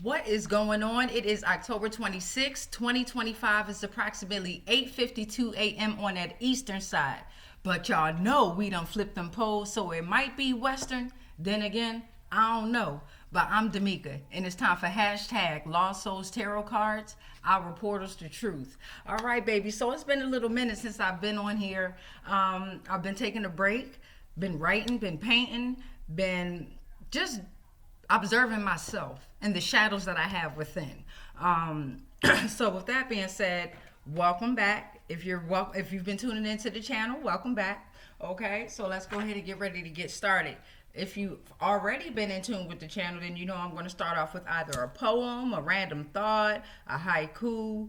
What is going on? It is October 26, 2025. It's approximately 8:52 a.m. on that eastern side. But y'all know we done flipped them poles, so it might be western. Then again, I don't know. But I'm Damika, and it's time for hashtag Lost Souls Tarot Cards, our portals to truth. All right, baby. So it's been a little minute since I've been on here. I've been taking a break, been writing, been painting, been just observing myself and the shadows that I have within. So with that being said, welcome back. If you've been tuning into the channel, welcome back. Okay, so let's go ahead and get ready to get started. If you've already been in tune with the channel, then you know I'm going to start off with either a poem, a random thought, a haiku.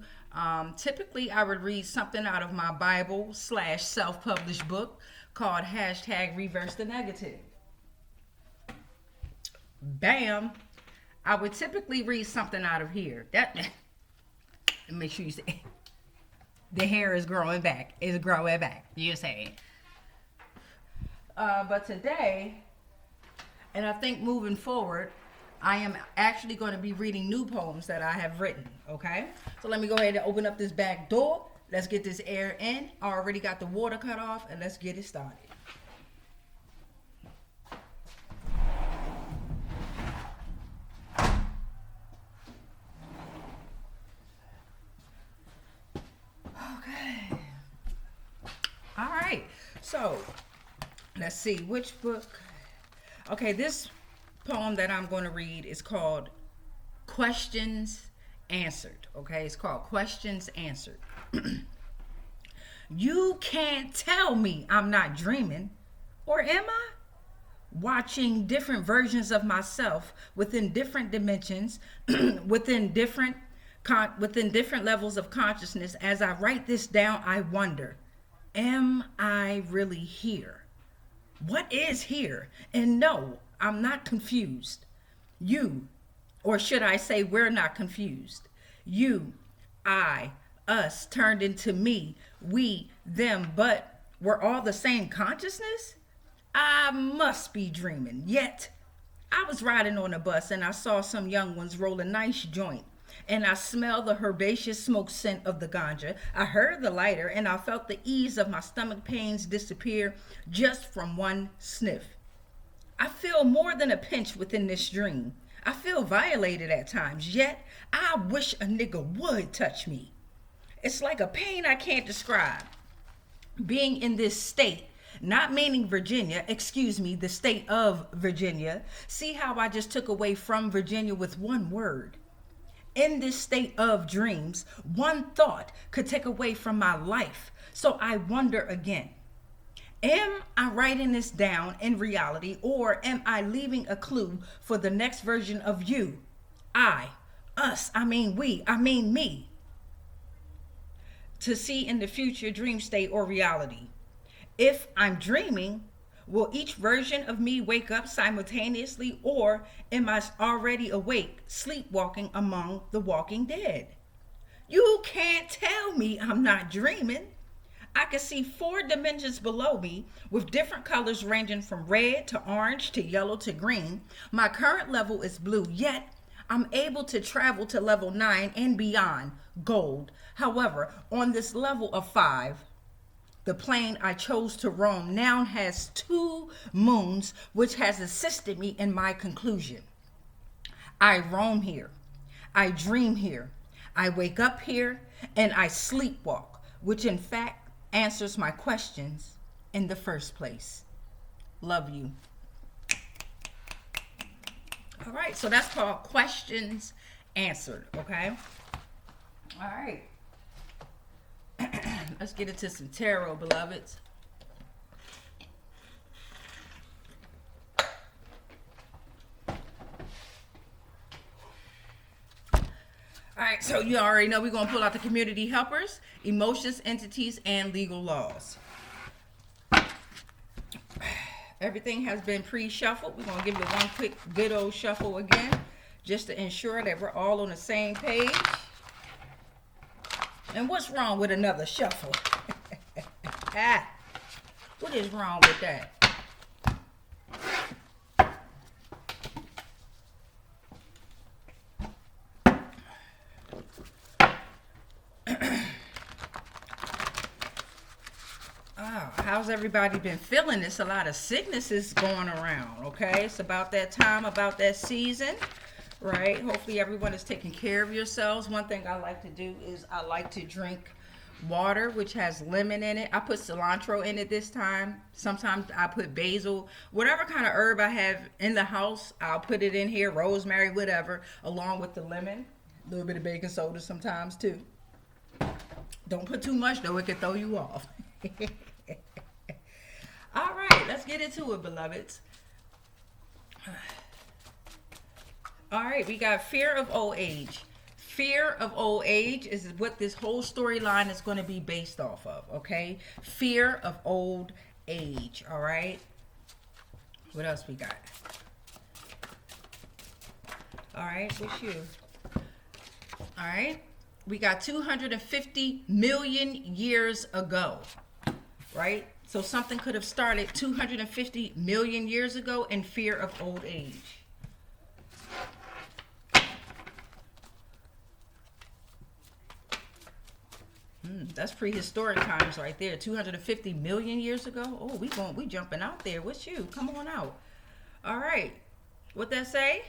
Typically, I would read something out of my Bible / self-published book called hashtag Reverse the Negative. Bam. I would typically read something out of here. That make sure you say the hair is growing back. It's growing back. You say. But today, and I think moving forward, I am actually going to be reading new poems that I have written. Okay. So let me go ahead and open up this back door. Let's get this air in. I already got the water cut off, and let's get it started. All right, so let's see which book. Okay, this poem that I'm going to read is called Questions Answered. Okay, it's called Questions Answered. You can't tell me I'm not dreaming, or am I? Watching different versions of myself within different dimensions, within different levels of consciousness. As I write this down, I wonder, am I really here? What is here? And no, I'm not confused. You, or should I say we're not confused. You, I, us turned into me, we, them, but we're all the same consciousness? I must be dreaming. Yet, I was riding on a bus and I saw some young ones roll a nice joint. And I smelled the herbaceous smoke scent of the ganja. I heard the lighter and I felt the ease of my stomach pains disappear just from one sniff. I feel more than a pinch within this dream. I feel violated at times, yet I wish a nigga would touch me. It's like a pain I can't describe. Being in this state, not meaning Virginia, excuse me, the state of Virginia. See how I just took away from Virginia with one word. In this state of dreams, one thought could take away from my life. So I wonder again, am I writing this down in reality, or am I leaving a clue for the next version of you? I, us, I mean we, I mean me. To see in the future dream state or reality. If I'm dreaming, will each version of me wake up simultaneously, or am I already awake, sleepwalking among the walking dead? You can't tell me I'm not dreaming. I can see 4 dimensions below me with different colors ranging from red to orange to yellow to green. My current level is blue, yet I'm able to travel to level 9 and beyond, gold. However, on this level of 5, the plane I chose to roam now has 2 moons, which has assisted me in my conclusion. I roam here. I dream here. I wake up here, and I sleepwalk, which in fact answers my questions in the first place. Love you. All right, so that's called Questions Answered, okay? All right. Let's get into some tarot, beloveds. All right, so you already know we're going to pull out the community helpers, emotions, entities, and legal laws. Everything has been pre-shuffled. We're going to give it one quick good old shuffle again, just to ensure that we're all on the same page. And what's wrong with another shuffle? What is wrong with that? How's everybody been feeling? There's a lot of sicknesses going around, okay? It's about that time, about that season, right? Hopefully everyone is taking care of yourselves. One thing I like to do is I like to drink water, which has lemon in it. I put cilantro in it this time. Sometimes I put basil. Whatever kind of herb I have in the house, I'll put it in here, rosemary, whatever, along with the lemon. A little bit of baking soda sometimes too. Don't put too much though, it can throw you off. All right, let's get into it, beloveds. All right, we got fear of old age. Fear of old age is what this whole storyline is going to be based off of, okay? Fear of old age, all right? What else we got? All right, what's you? All right, we got 250 million years ago, right? So something could have started 250 million years ago in fear of old age. That's prehistoric times right there. 250 million years ago. Oh, we jumping out there. What's you? Come on out. All right. What that say?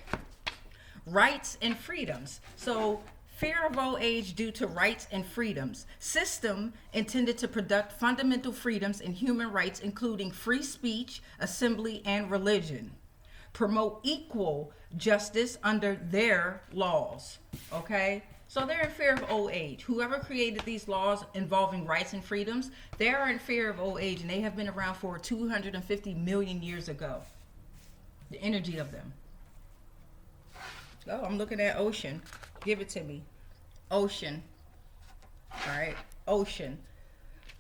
Rights and freedoms. So fear of old age due to rights and freedoms. System intended to protect fundamental freedoms and human rights, including free speech, assembly, and religion. Promote equal justice under their laws. Okay? So they're in fear of old age. Whoever created these laws involving rights and freedoms, they are in fear of old age, and they have been around for 250 million years ago. The energy of them. Oh, I'm looking at ocean. Give it to me. Ocean. All right, ocean.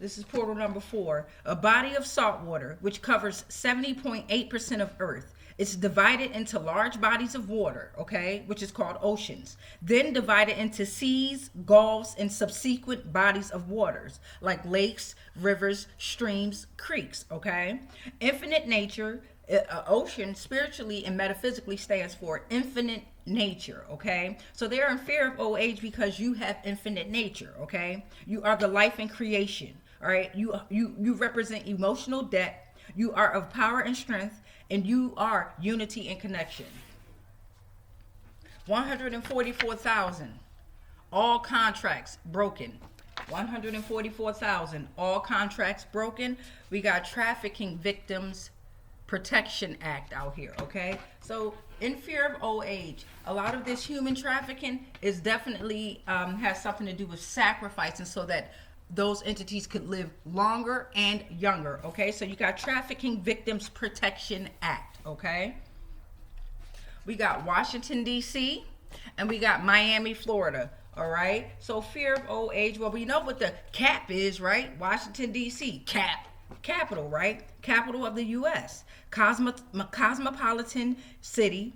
This is portal number 4. A body of salt water, which covers 70.8% of Earth. It's divided into large bodies of water, okay, which is called oceans. Then divided into seas, gulfs, and subsequent bodies of waters, like lakes, rivers, streams, creeks, okay? Infinite nature, ocean spiritually and metaphysically stands for infinite nature, okay? So they're in fear of old age because you have infinite nature, okay? You are the life in creation, all right? You represent emotional depth. You are of power and strength, and you are unity and connection. 144,000. All contracts broken. 144,000. All contracts broken. We got Trafficking Victims Protection Act out here, okay? So in fear of old age, a lot of this human trafficking is definitely has something to do with sacrificing so that those entities could live longer and younger, okay? So you got Trafficking Victims Protection Act, okay? We got Washington, D.C., and we got Miami, Florida, all right? So fear of old age, well, we know what the cap is, right? Washington, D.C., capital, right? Capital of the U.S., cosmopolitan city,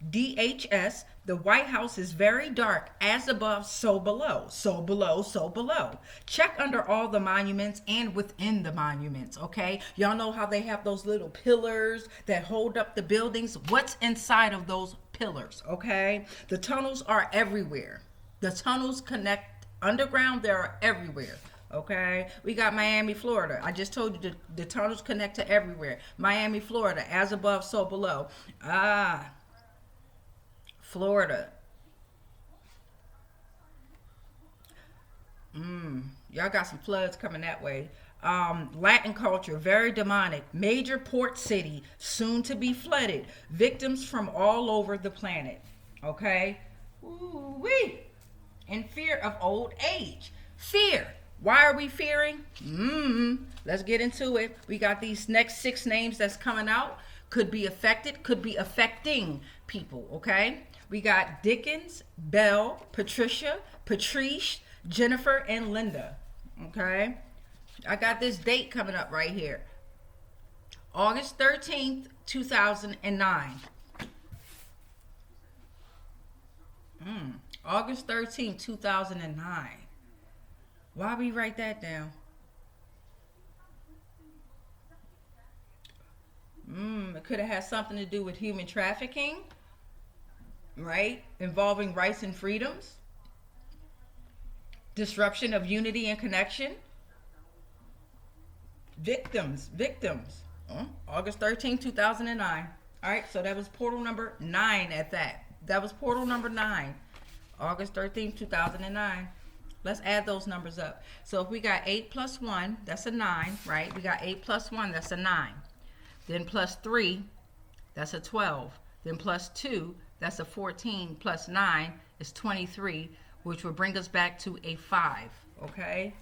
DHS. The White House is very dark, as above, so below, so below, so below. Check under all the monuments and within the monuments, okay? Y'all know how they have those little pillars that hold up the buildings? What's inside of those pillars, okay? The tunnels are everywhere. The tunnels connect underground, they are everywhere. Okay, we got Miami, Florida. I just told you the tunnels connect to everywhere. Miami, Florida, as above, so below. Florida. Y'all got some floods coming that way. Latin culture, very demonic. Major port city, soon to be flooded. Victims from all over the planet. Okay? Ooh-wee. In fear of old age. Fear. Why are we fearing? Let's get into it. We got these next 6 names that's coming out. Could be affected, could be affecting people, okay? We got Dickens, Belle, Patricia, Patrice, Jennifer, and Linda, okay? I got this date coming up right here. August 13th, 2009. August 13th, 2009. Why we write that down? It could have had something to do with human trafficking, right? Involving rights and freedoms. Disruption of unity and connection. Victims. August 13th, 2009. All right, so that was portal number 9 at that. That was portal number 9. August 13th, 2009. Let's add those numbers up. So if we got 8 plus 1, that's a 9, right? We got 8 plus 1, that's a 9. Then plus 3, that's a 12. Then plus 2, that's a 14. Plus 9 is 23, which will bring us back to a 5, okay?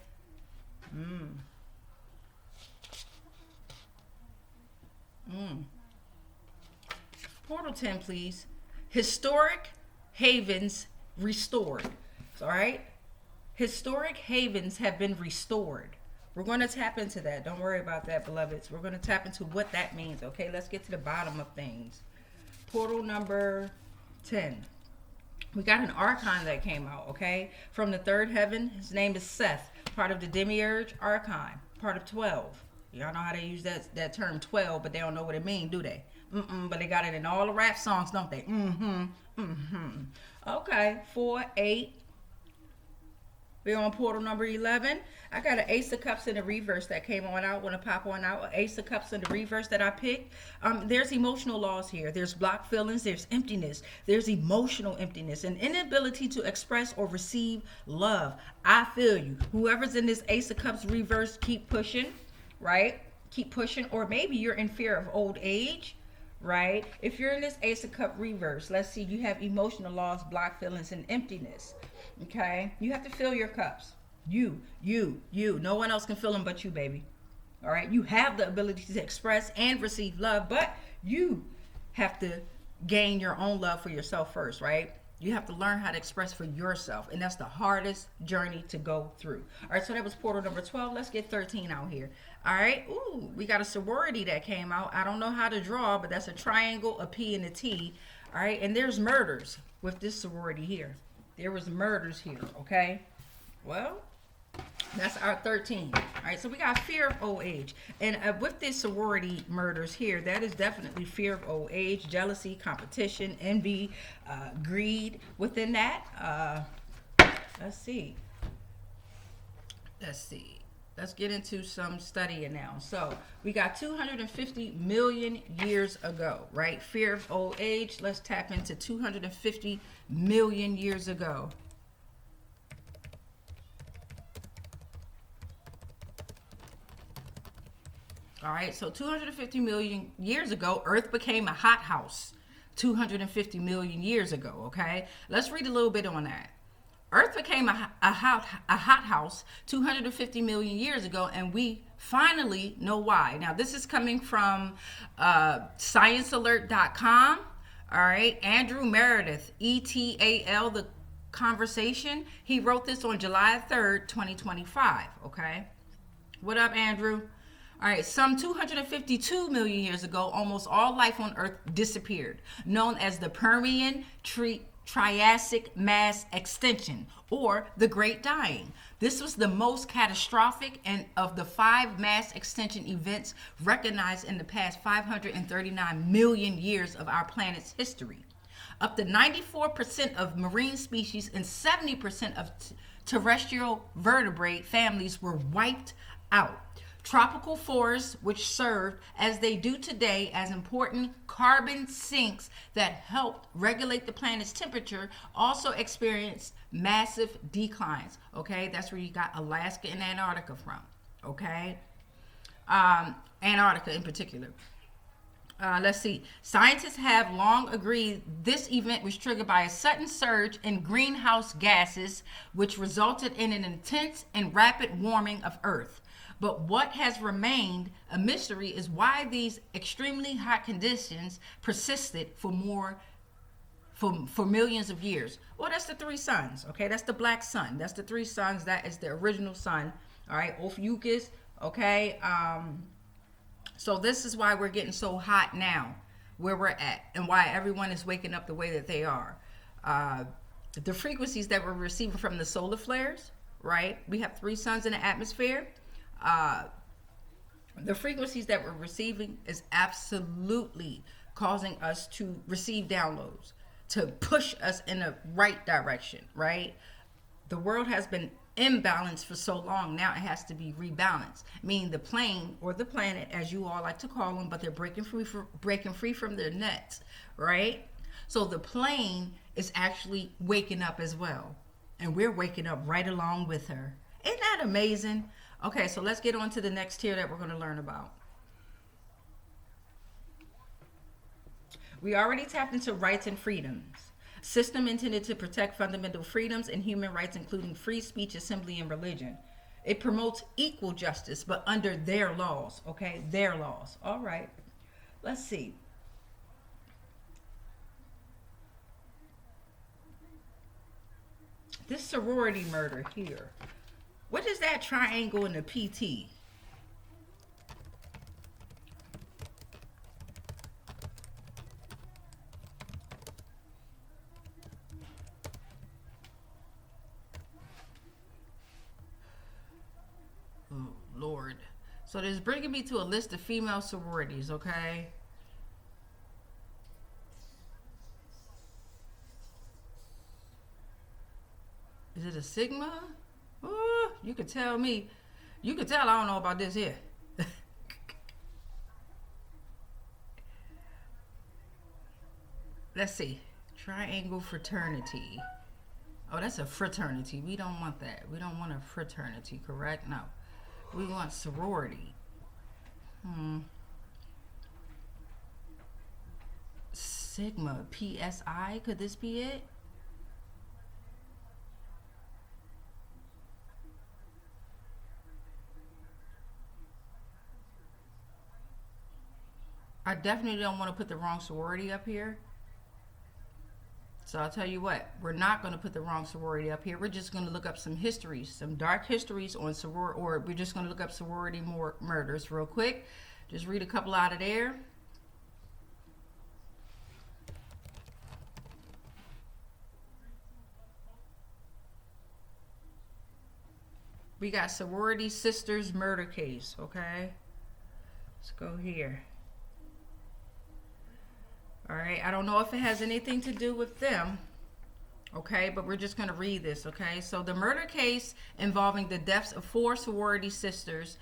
Portal 10, please. Historic havens restored. All right? Historic havens have been restored. We're going to tap into that. Don't worry about that, beloveds. We're going to tap into what that means, okay? Let's get to the bottom of things. Portal number 10. We got an archon that came out, okay? From the third heaven. His name is Seth, part of the Demiurge archon, part of 12. Y'all know how they use that term 12, but they don't know what it means, do they? But they got it in all the rap songs, don't they? Okay, 4, 8. We're on portal number 11. I got an Ace of Cups in the reverse that came on out. Want to pop on out? An Ace of Cups in the reverse that I picked. There's emotional loss here. There's blocked feelings. There's emptiness. There's emotional emptiness. An inability to express or receive love. I feel you. Whoever's in this Ace of Cups reverse, keep pushing, right? Keep pushing. Or maybe you're in fear of old age, right? If you're in this Ace of Cup reverse, let's see, you have emotional loss, blocked feelings, and emptiness. Okay, you have to fill your cups. You. No one else can fill them but you, baby. All right, you have the ability to express and receive love, but you have to gain your own love for yourself first, right? You have to learn how to express for yourself, and that's the hardest journey to go through. All right, so that was portal number 12. Let's get 13 out here. All right, ooh, we got a sorority that came out. I don't know how to draw, but that's a triangle, a P, and a T. All right, and there's murders with this sorority here. There was murders here, okay? Well, that's our 13. All right, so we got fear of old age. And with this sorority murders here, that is definitely fear of old age, jealousy, competition, envy, greed. Within that, let's see. Let's get into some studying now. So we got 250 million years ago, right? Fear of old age. Let's tap into 250 million years ago. All right, so 250 million years ago, Earth became a hothouse. 250 million years ago, okay? Let's read a little bit on that. Earth became a hothouse 250 million years ago, and we finally know why. Now, this is coming from sciencealert.com. All right, Andrew Meredith, ETAL, the conversation. He wrote this on July 3rd, 2025, okay? What up, Andrew? All right, some 252 million years ago, almost all life on Earth disappeared, known as the Permian Triassic mass extinction, or the Great Dying. This was the most catastrophic and of the 5 mass extinction events recognized in the past 539 million years of our planet's history. Up to 94% of marine species and 70% of terrestrial vertebrate families were wiped out. Tropical forests, which served as they do today as important carbon sinks that helped regulate the planet's temperature, also experienced massive declines. Okay, that's where you got Alaska and Antarctica from. Okay, Antarctica in particular. Let's see. Scientists have long agreed this event was triggered by a sudden surge in greenhouse gases, which resulted in an intense and rapid warming of Earth. But what has remained a mystery is why these extremely hot conditions persisted for millions of years. Well, that's the 3 suns, okay? That's the black sun. That's the 3 suns. That is the original sun, all right? Ophiuchus, okay? So this is why we're getting so hot now, where we're at, and why everyone is waking up the way that they are. The frequencies that we're receiving from the solar flares, right? We have 3 suns in the atmosphere. The frequencies that we're receiving is absolutely causing us to receive downloads, to push us in the right direction, right? The world has been imbalanced for so long. Now it has to be rebalanced, meaning the plane or the planet, as you all like to call them, but they're breaking free from their nets, right? So the plane is actually waking up as well, and we're waking up right along with her. Isn't that amazing? Okay, so let's get on to the next tier that we're going to learn about. We already tapped into rights and freedoms. System intended to protect fundamental freedoms and human rights, including free speech, assembly, and religion. It promotes equal justice, but under their laws, okay? Their laws. All right. Let's see. This sorority murder here. What is that triangle in the PT? Oh, Lord. So this is bringing me to a list of female sororities, okay? Is it a Sigma? Oh, you could tell me. You could tell I don't know about this here. Let's see. Triangle fraternity. Oh, that's a fraternity. We don't want that. We don't want a fraternity, correct? No. We want sorority. Sigma. PSI. Could this be it? I definitely don't want to put the wrong sorority up here. So I'll tell you what, we're not going to put the wrong sorority up here. We're just going to look up some histories, some dark histories on sorority, or we're just going to look up sorority murders real quick. Just read a couple out of there. We got sorority sisters murder case, okay? Let's go here. All right, I don't know if it has anything to do with them, okay, but we're just going to read this, okay? So the murder case involving the deaths of 4 sorority sisters,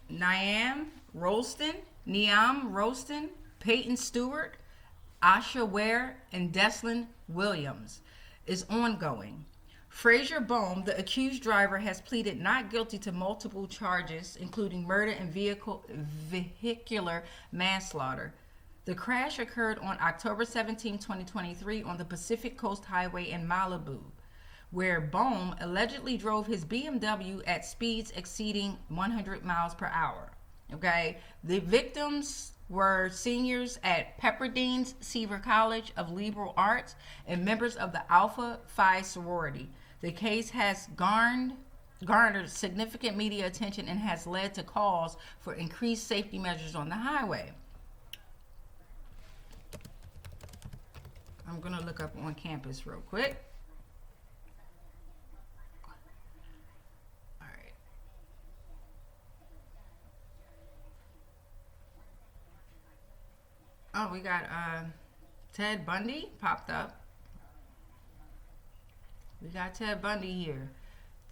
Niam Rolston, Peyton Stewart, Asha Ware, and Deslin Williams, is ongoing. Frazier Bohm, the accused driver, has pleaded not guilty to multiple charges, including murder and vehicular manslaughter. The crash occurred on October 17, 2023 on the Pacific Coast Highway in Malibu, where Bohm allegedly drove his BMW at speeds exceeding 100 miles per hour. Okay, the victims were seniors at Pepperdine Seaver College of Liberal Arts and members of the Alpha Phi sorority. The case has garnered significant media attention and has led to calls for increased safety measures on the highway. I'm going to look up on campus real quick. All right. Oh, we got Ted Bundy popped up. We got Ted Bundy here.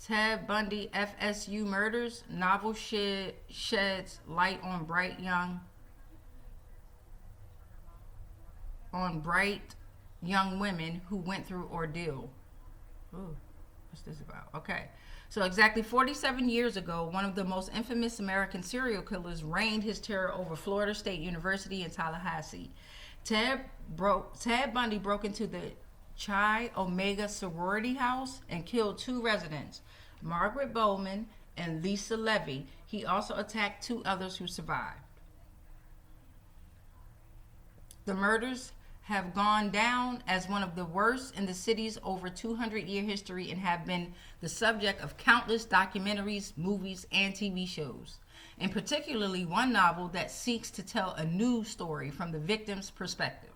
Ted Bundy FSU murders. Novel sheds light on bright young women who went through ordeal. Ooh, what's this about? Okay. So exactly 47 years ago, one of the most infamous American serial killers reigned his terror over Florida State University in Tallahassee. Ted Bundy broke into the Chi Omega sorority house and killed 2 residents, Margaret Bowman and Lisa Levy. He also attacked 2 others who survived. The murders have gone down as one of the worst in the city's over 200-year history and have been the subject of countless documentaries, movies, and TV shows, and particularly one novel that seeks to tell a new story from the victim's perspective.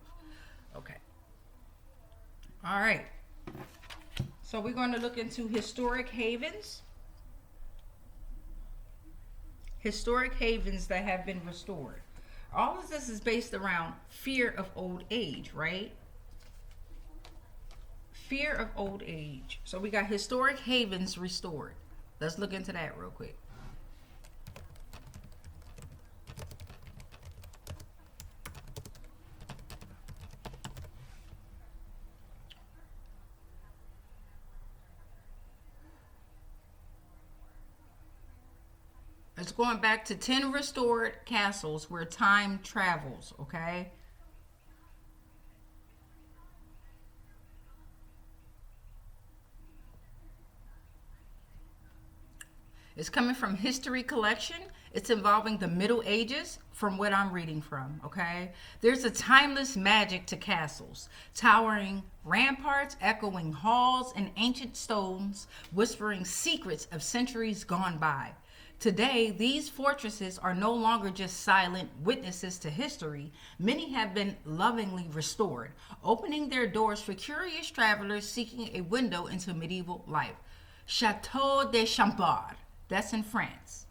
Okay. All right. So we're going to look into historic havens. Historic havens that have been restored. All of this is based around fear of old age, right? fear of old age. So we got historic havens restored. Let's look into that real quick. It's going back to 10 restored castles where time travels, okay? It's coming from History Collection. It's involving the Middle Ages from what I'm reading from, okay? There's a timeless magic to castles, towering ramparts, echoing halls, and ancient stones whispering secrets of centuries gone by. Today, these fortresses are no longer just silent witnesses to history. Many have been lovingly restored, opening their doors for curious travelers seeking a window into medieval life. Chateau de Chambord, that's in France.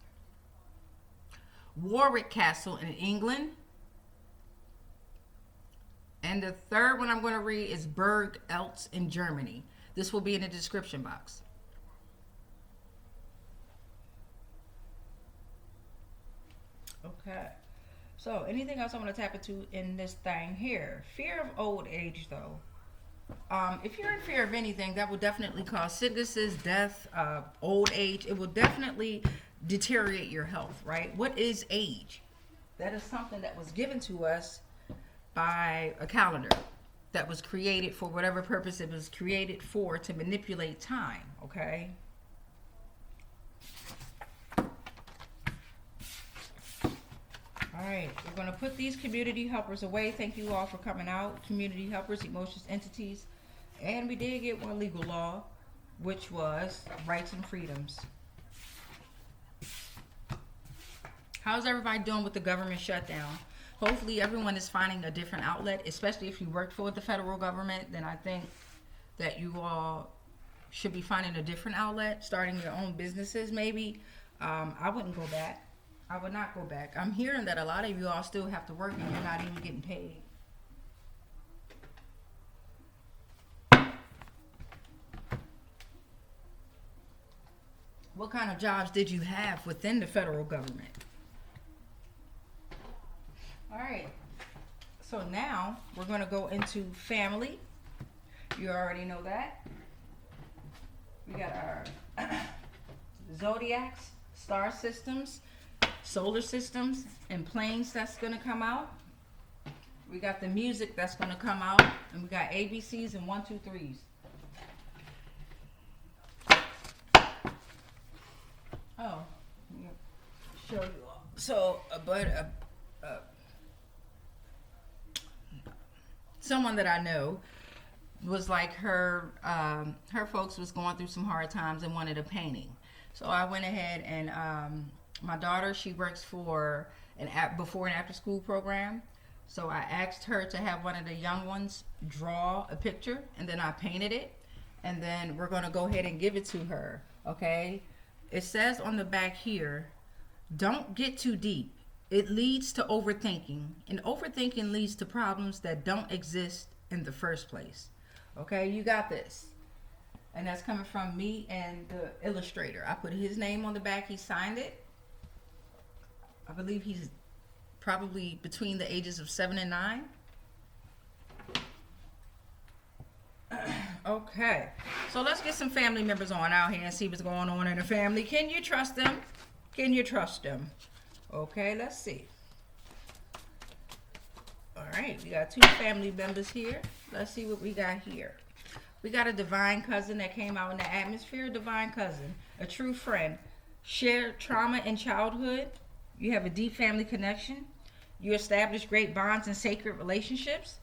Warwick Castle in England. And the third one I'm going to read is Burg Eltz in Germany. This will be in the description box. Okay. So anything else I want to tap into in this thing here? Fear of old age, though. If you're in fear of anything, that will definitely cause sicknesses, death, old age. It will definitely deteriorate your health, right? What is age? That is something that was given to us by a calendar that was created for whatever purpose it was created for, to manipulate time, okay? All right, we're going to put these community helpers away. Thank you all for coming out. Community helpers, emotions, entities. And we did get one legal law, which was rights and freedoms. How's everybody doing with the government shutdown? Hopefully everyone is finding a different outlet, especially if you work for the federal government. Then I think that you all should be finding a different outlet, starting your own businesses maybe. I wouldn't go back. I would not go back. I'm hearing that a lot of you all still have to work and you're not even getting paid. What kind of jobs did you have within the federal government? All right. So now we're going to go into family. You already know that. We got our zodiacs, star systems, solar systems, and planes that's going to come out. We got the music that's going to come out, and we got ABCs and 1, 2, 3s. Oh, show you all. So, someone that I know was like her folks was going through some hard times and wanted a painting. So I went ahead and my daughter, she works for an before and after school program. So I asked her to have one of the young ones draw a picture, and then I painted it, and then we're going to go ahead and give it to her. Okay? It says on the back here, don't get too deep. It leads to overthinking, and overthinking leads to problems that don't exist in the first place. Okay, you got this. And that's coming from me and the illustrator. I put his name on the back. He signed it. I believe he's probably between the ages of 7 and 9. Okay, so let's get some family members on out here and see what's going on in the family. Can you trust them? Can you trust them? Okay, let's see. All right, we got 2 family members here. Let's see what we got here. We got a divine cousin that came out in the atmosphere. Divine cousin, a true friend. Shared trauma in childhood. You have a deep family connection. You establish great bonds and sacred relationships.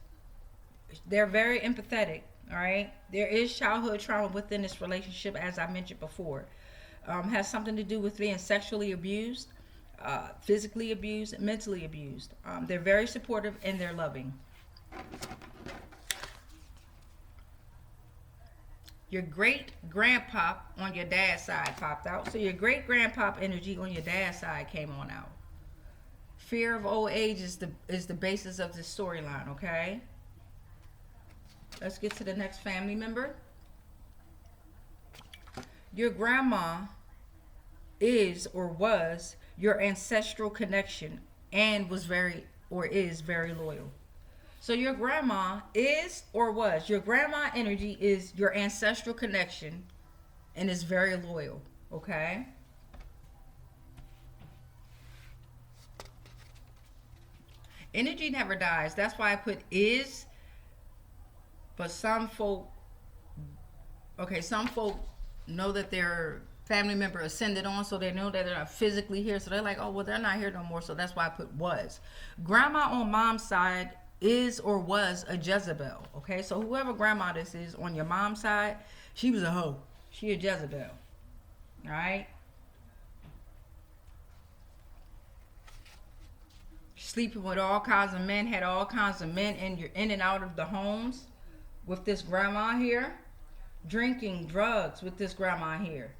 They're very empathetic. All right. There is childhood trauma within this relationship, as I mentioned before. Has something to do with being sexually abused, physically abused, mentally abused. They're very supportive and they're loving. Your great grandpop on your dad's side popped out. So your great grandpop energy on your dad's side came on out. Fear of old age is the basis of this storyline, okay? Let's get to the next family member. Your grandma is or was your ancestral connection and was very or is very loyal. So your grandma is or was, your grandma energy is your ancestral connection and is very loyal, okay? Energy never dies. That's why I put is, but some folk, okay, some folk know that their family member ascended on, so they know that they're not physically here, so they're like, oh, well, they're not here no more, so that's why I put was. Grandma on mom's side is or was a Jezebel, okay? So whoever grandma this is on your mom's side, she was a hoe. She a Jezebel, all right? Sleeping with all kinds of men, had all kinds of men in and out of the homes with this grandma here. Drinking drugs with this grandma here.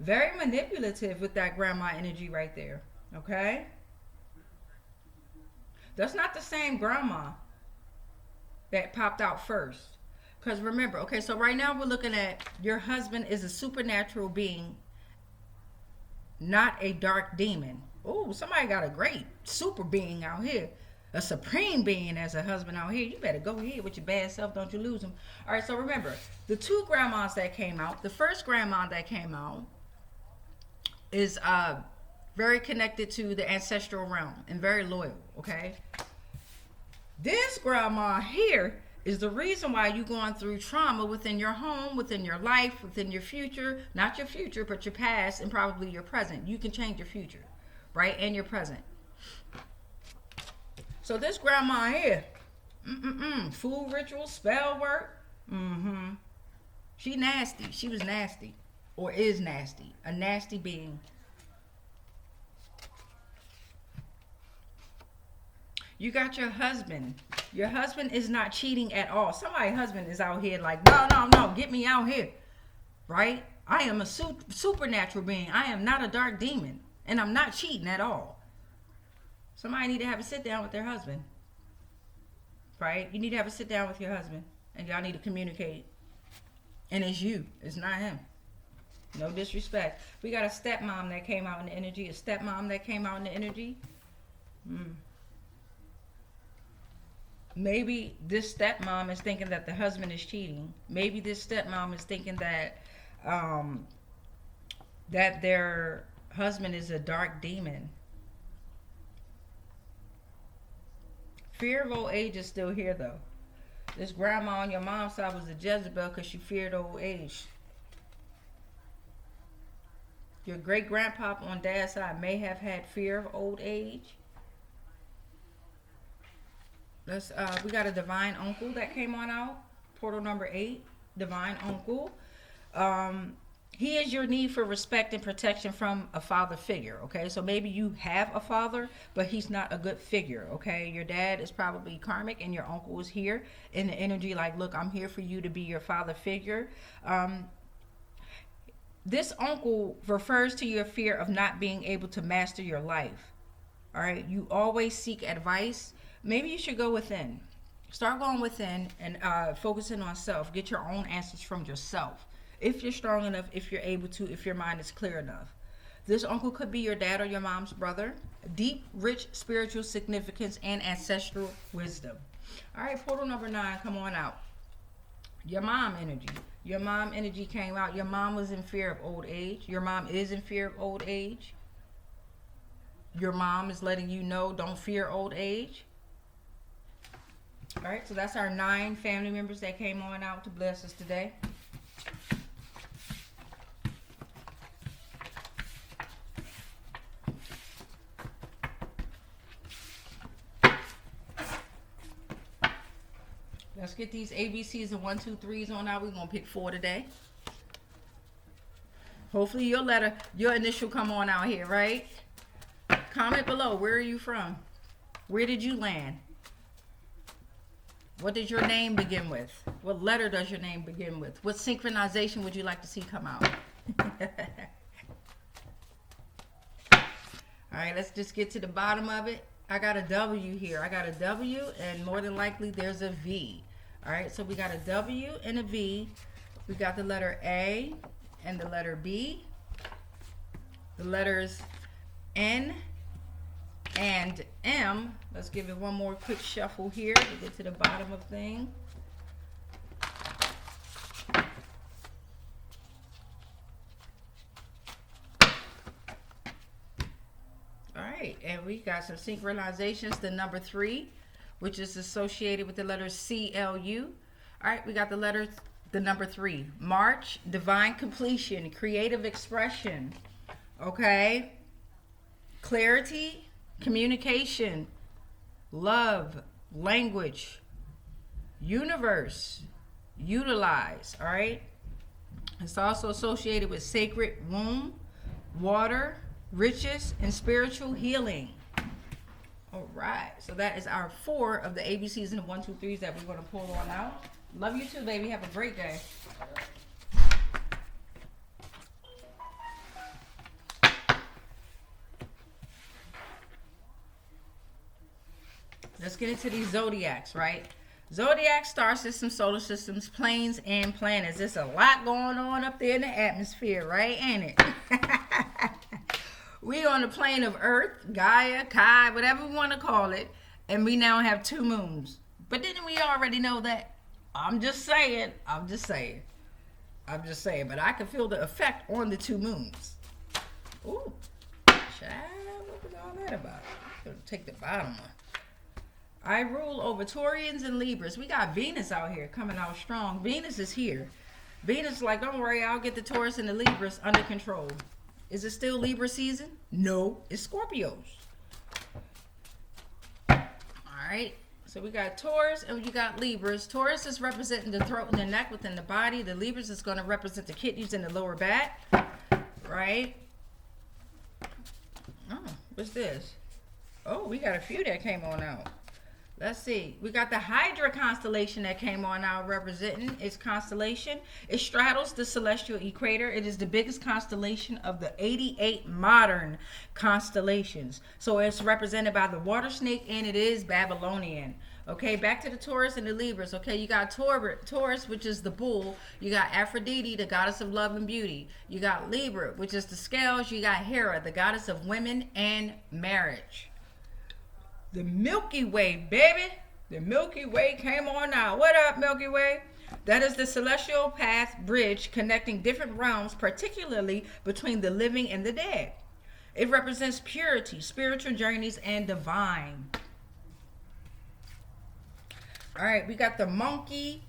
Very manipulative with that grandma energy right there, okay? That's not the same grandma that popped out first. Because remember, okay, so right now we're looking at your husband is a supernatural being, not a dark demon. Oh, somebody got a great super being out here. A supreme being as a husband out here. You better go ahead with your bad self. Don't you lose him. All right, so remember, the two grandmas that came out, the first grandma that came out is very connected to the ancestral realm and very loyal, okay? This grandma here is the reason why you're going through trauma within your home, within your life, within your future. Not your future, but your past and probably your present. You can change your future, right? And your present. So this grandma here, food ritual, spell work, she nasty. She was nasty, or is nasty, a nasty being. You got your husband. Your husband is not cheating at all. Somebody's husband is out here like, no, get me out here, right? I am a supernatural being. I am not a dark demon, and I'm not cheating at all. Somebody need to have a sit down with their husband, right? You need to have a sit down with your husband, and y'all need to communicate. And it's you. It's not him. No disrespect. We got a stepmom that came out in the energy. A stepmom that came out in the energy. Maybe this stepmom is thinking that the husband is cheating. Maybe this stepmom is thinking that that their husband is a dark demon. Fear of old age is still here, though. This grandma on your mom's side was a Jezebel because she feared old age. Your great-grandpop on dad's side may have had fear of old age. We got a divine uncle that came on out. Portal number 8, divine uncle. He is your need for respect and protection from a father figure, okay? So maybe you have a father, but he's not a good figure, okay? Your dad is probably karmic, and your uncle is here in the energy like, look, I'm here for you to be your father figure. This uncle refers to your fear of not being able to master your life, all right? You always seek advice. Maybe you should go within. Start going within and focusing on self. Get your own answers from yourself. If you're strong enough, if you're able to, if your mind is clear enough. This uncle could be your dad or your mom's brother. Deep, rich spiritual significance and ancestral wisdom. All right, portal number 9, come on out. Your mom energy. Your mom energy came out. Your mom was in fear of old age. Your mom is in fear of old age. Your mom is letting you know, don't fear old age. All right, so that's our 9 family members that came on out to bless us today. Let's get these ABCs and 1, 2, 3s on out. We're going to pick 4 today. Hopefully your initial come on out here, right? Comment below. Where are you from? Where did you land? What does your name begin with? What letter does your name begin with? What synchronization would you like to see come out? All right, let's just get to the bottom of it. I got a W here. I got a W, and more than likely there's a V. All right, so we got a W and a V. We got the letter A and the letter B. The letters N and M. Let's give it one more quick shuffle here to get to the bottom of things. All right, and we got some synchronizations. The number 3, which is associated with the letter CLU. All right, we got the number 3. March, divine completion, creative expression. Okay. Clarity, communication, love, language, universe, utilize. All right. It's also associated with sacred womb, water, riches, and spiritual healing. All right. So that is our 4 of the ABCs and the 1, 2, 3s that we're going to pull on out. Love you too, baby. Have a great day. Let's get into these zodiacs, right? Zodiac, star systems, solar systems, planes, and planets. There's a lot going on up there in the atmosphere, right? Ain't it? We on the plane of Earth, Gaia, Kai, whatever we want to call it, and we now have 2 moons. But didn't we already know that? I'm just saying. But I can feel the effect on the 2 moons. Ooh, child, what was all that about? I'm gonna take the bottom one. I rule over Taurians and Libras. We got Venus out here coming out strong. Venus is here. Venus is like, don't worry, I'll get the Taurus and the Libras under control. Is it still Libra season? No, it's Scorpios. All right. So we got Taurus and you got Libras. Taurus is representing the throat and the neck within the body. The Libras is going to represent the kidneys and the lower back. Right? Oh, what's this? Oh, we got a few that came on out. Let's see. We got the Hydra constellation that came on out representing its constellation. It straddles the celestial equator. It is the biggest constellation of the 88 modern constellations. So it's represented by the water snake and it is Babylonian. Okay, back to the Taurus and the Libras. Okay, you got Taurus, which is the bull. You got Aphrodite, the goddess of love and beauty. You got Libra, which is the scales. You got Hera, the goddess of women and marriage. The Milky Way, baby. The Milky Way came on now. What up, Milky Way? That is the celestial path bridge connecting different realms, particularly between the living and the dead. It represents purity, spiritual journeys, and divine. All right, we got the monkey.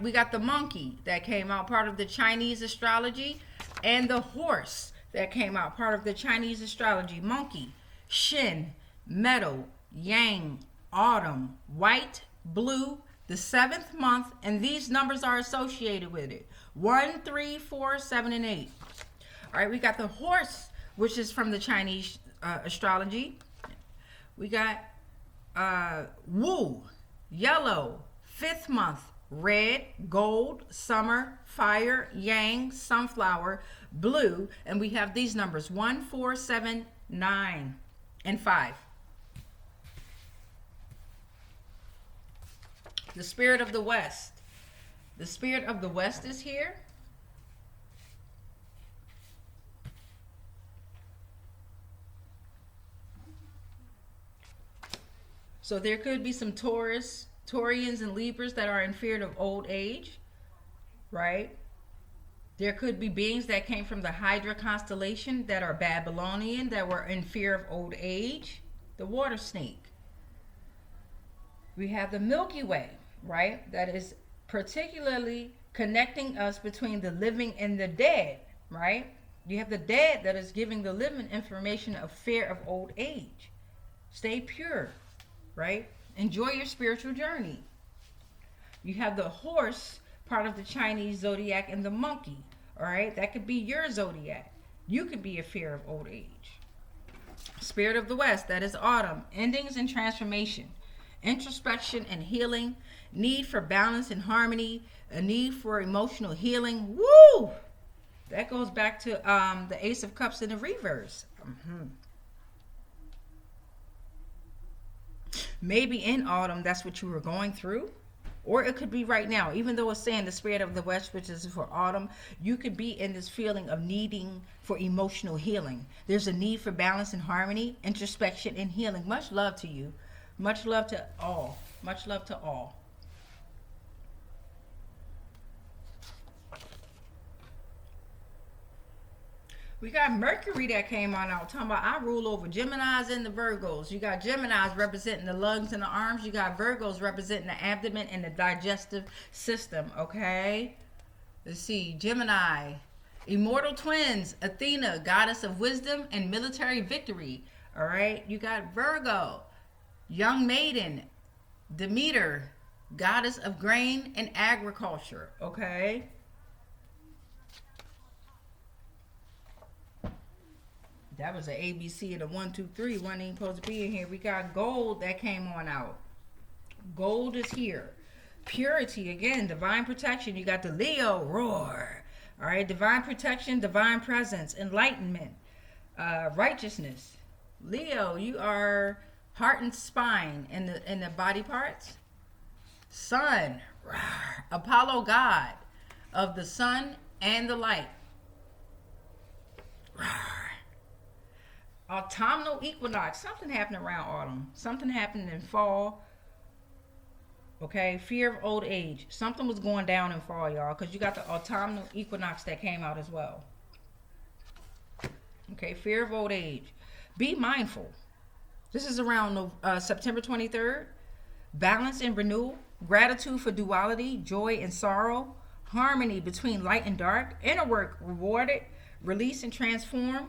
We got the monkey that came out, part of the Chinese astrology, and the horse that came out, part of the Chinese astrology. Monkey, Shin, metal, yang, autumn, white, blue, the 7th month, and these numbers are associated with it. 1, 3, 4, 7, and 8. All right, we got the horse, which is from the Chinese astrology. We got Ooouuu, yellow, 5th month, red, gold, summer, fire, yang, sunflower, blue, and we have these numbers 1, 4, 7, 9, and 5. The spirit of the West. The spirit of the West is here. So there could be some Taurians and Libras that are in fear of old age, right? There could be beings that came from the Hydra constellation that are Babylonian, that were in fear of old age. The water snake. We have the Milky Way, right? That is particularly connecting us between the living and the dead, right? You have the dead that is giving the living information of fear of old age. Stay pure, right? Enjoy your spiritual journey. You have the horse, part of the Chinese zodiac, and the monkey, all right? That could be your zodiac. You could be a fear of old age. Spirit of the West, that is autumn, endings and transformation. Introspection and healing, need for balance and harmony, a need for emotional healing. Woo! That goes back to the Ace of Cups in the reverse. Maybe in autumn, that's what you were going through. or it could be right now. Even though it's saying the spirit of the West, which is for autumn, you could be in this feeling of needing for emotional healing. There's a need for balance and harmony, introspection, and healing. Much love to you. Much love to all. Much love to all. We got Mercury that came on out talking about I rule over Geminis and the Virgos. You got Geminis representing the lungs and the arms. You got Virgos representing the abdomen and the digestive system. Okay. Let's see. Gemini. Immortal twins. Athena, goddess of wisdom and military victory. All right. You got Virgo. Young maiden. Demeter, goddess of grain and agriculture. Okay. That was an ABC and a 1, 2, 3. One ain't supposed to be in here. We got gold that came on out. Gold is here. Purity, again, divine protection. You got the Leo, roar. All right, divine protection, divine presence, enlightenment, righteousness. Leo, you are heart and spine in the body parts. Sun, roar. Apollo, god of the sun and the light. Roar. Autumnal equinox. Something happened around autumn. Something happened in fall. Okay. Fear of old age. Something was going down in fall, y'all. Because you got the autumnal equinox that came out as well. Okay. Fear of old age. Be mindful. This is around September 23rd. Balance and renewal. Gratitude for duality. Joy and sorrow. Harmony between light and dark. Inner work rewarded. Release and transform.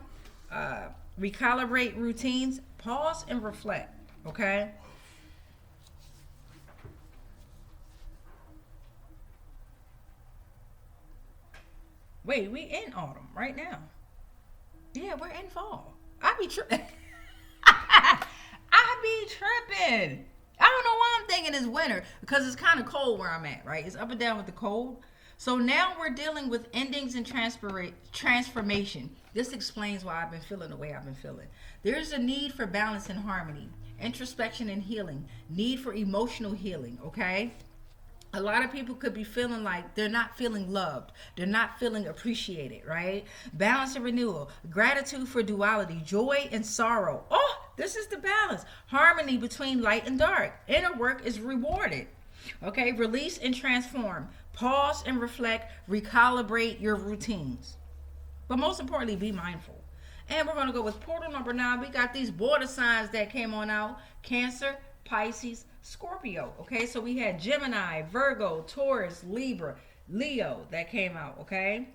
Recalibrate routines, pause and reflect. Okay. Wait, we in autumn right now. Yeah, we're in fall. I be tripping. I be tripping. I don't know why I'm thinking it's winter, because it's kind of cold where I'm at, right? It's up and down with the cold. So now we're dealing with endings and transformation. This explains why I've been feeling the way I've been feeling. There's a need for balance and harmony, introspection and healing, need for emotional healing, okay? A lot of people could be feeling like they're not feeling loved. They're not feeling appreciated, right? Balance and renewal, gratitude for duality, joy and sorrow. Oh, this is the balance. Harmony between light and dark. Inner work is rewarded. Okay, release and transform. Pause and reflect. Recalibrate your routines. But most importantly, be mindful. And we're going to go with portal number 9. We got these border signs that came on out. Cancer, Pisces, Scorpio. Okay, so we had Gemini, Virgo, Taurus, Libra, Leo that came out. Okay.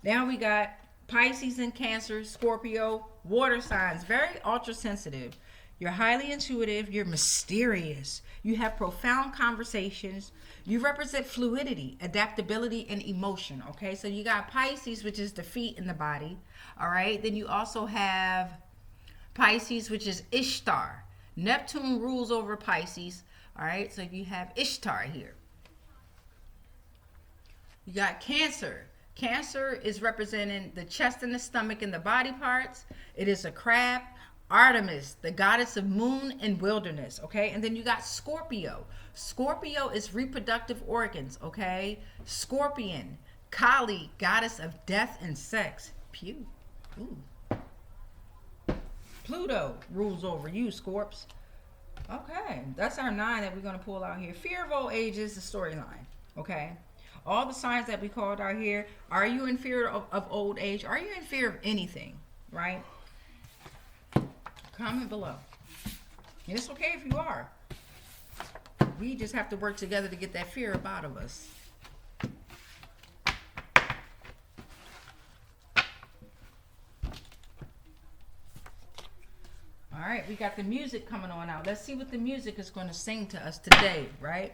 Now we got Pisces and Cancer, Scorpio, water signs. Very ultra sensitive. You're highly intuitive. You're mysterious. You have profound conversations. You represent fluidity, adaptability, and emotion. Okay, so you got Pisces, which is the feet in the body. All right, then you also have Pisces, which is Ishtar. Neptune rules over Pisces. All right, so you have Ishtar here. You got Cancer. Cancer is representing the chest and the stomach and the body parts. It is a crab. Artemis, the goddess of moon and wilderness, okay? And then you got Scorpio. Scorpio is reproductive organs, okay? Scorpion, Kali, goddess of death and sex. Pew. Ooh. Pluto rules over you, Scorps. Okay, that's our 9 that we're going to pull out here. Fear of old age is the storyline, okay? All the signs that we called out here. Are you in fear of old age? Are you in fear of anything, right? Comment below. And it's okay if you are. We just have to work together to get that fear up out of us. All right, we got the music coming on out. Let's see what the music is going to sing to us today, right?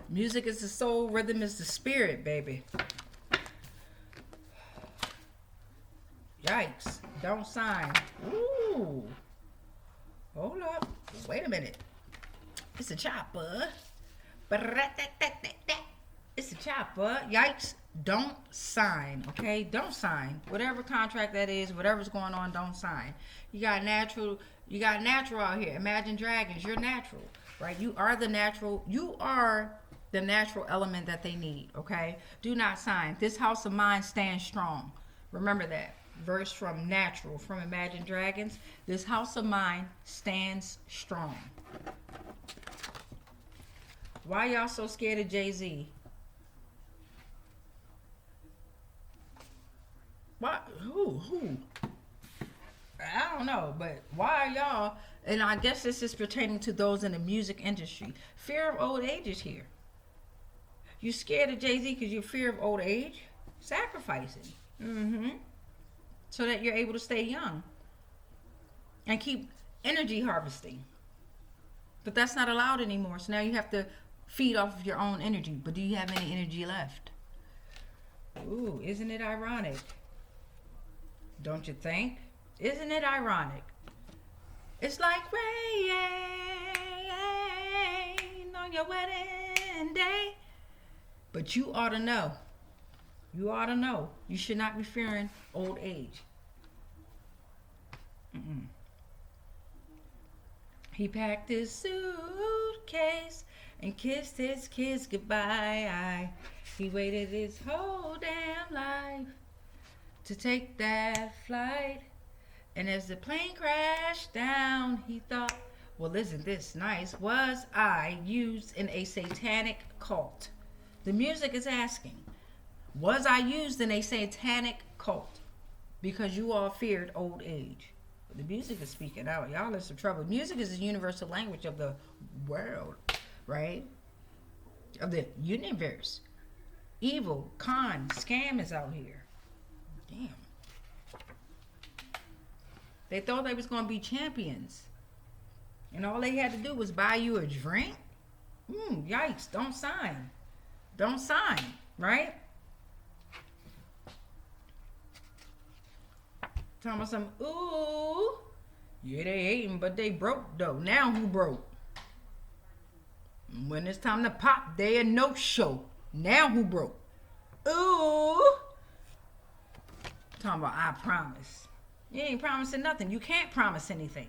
Music is the soul, rhythm is the spirit, baby. Yikes. Don't sign. Ooh. Hold up. Wait a minute. It's a chopper. It's a chopper. Yikes. Don't sign. Okay? Don't sign. Whatever contract that is, whatever's going on, don't sign. You got natural out here. Imagine Dragons. You're natural. right? You are the natural element that they need, okay? Do not sign. This house of mine stands strong. Remember that. Verse from Natural, from Imagine Dragons. This house of mine stands strong. Why y'all so scared of Jay-Z? What? Who? I don't know, but why are y'all, and I guess this is pertaining to those in the music industry. Fear of old age is here. You scared of Jay-Z because you fear of old age? Sacrificing. So that you're able to stay young and keep energy harvesting. But that's not allowed anymore. So now you have to feed off of your own energy. But do you have any energy left? Ooh, isn't it ironic? Don't you think? Isn't it ironic? It's like rain on your wedding day. But you ought to know. You ought to know. You should not be fearing old age. He packed his suitcase and kissed his kids goodbye. He waited his whole damn life to take that flight. And as the plane crashed down, he thought, well, isn't this nice? Was I used in a satanic cult? The music is asking, was I used in a satanic cult? Because you all feared old age. But the music is speaking out. Y'all in some trouble. Music is the universal language of the world, right? Of the universe. Evil, con, scam is out here. Damn. They thought they was going to be champions. And all they had to do was buy you a drink? Yikes. Don't sign. Don't sign, right? Talking about some, ooh. Yeah, they hating, but they broke, though. Now who broke? When it's time to pop, they a no-show. Now who broke? Ooh. Talking about, I promise. You ain't promising nothing. You can't promise anything.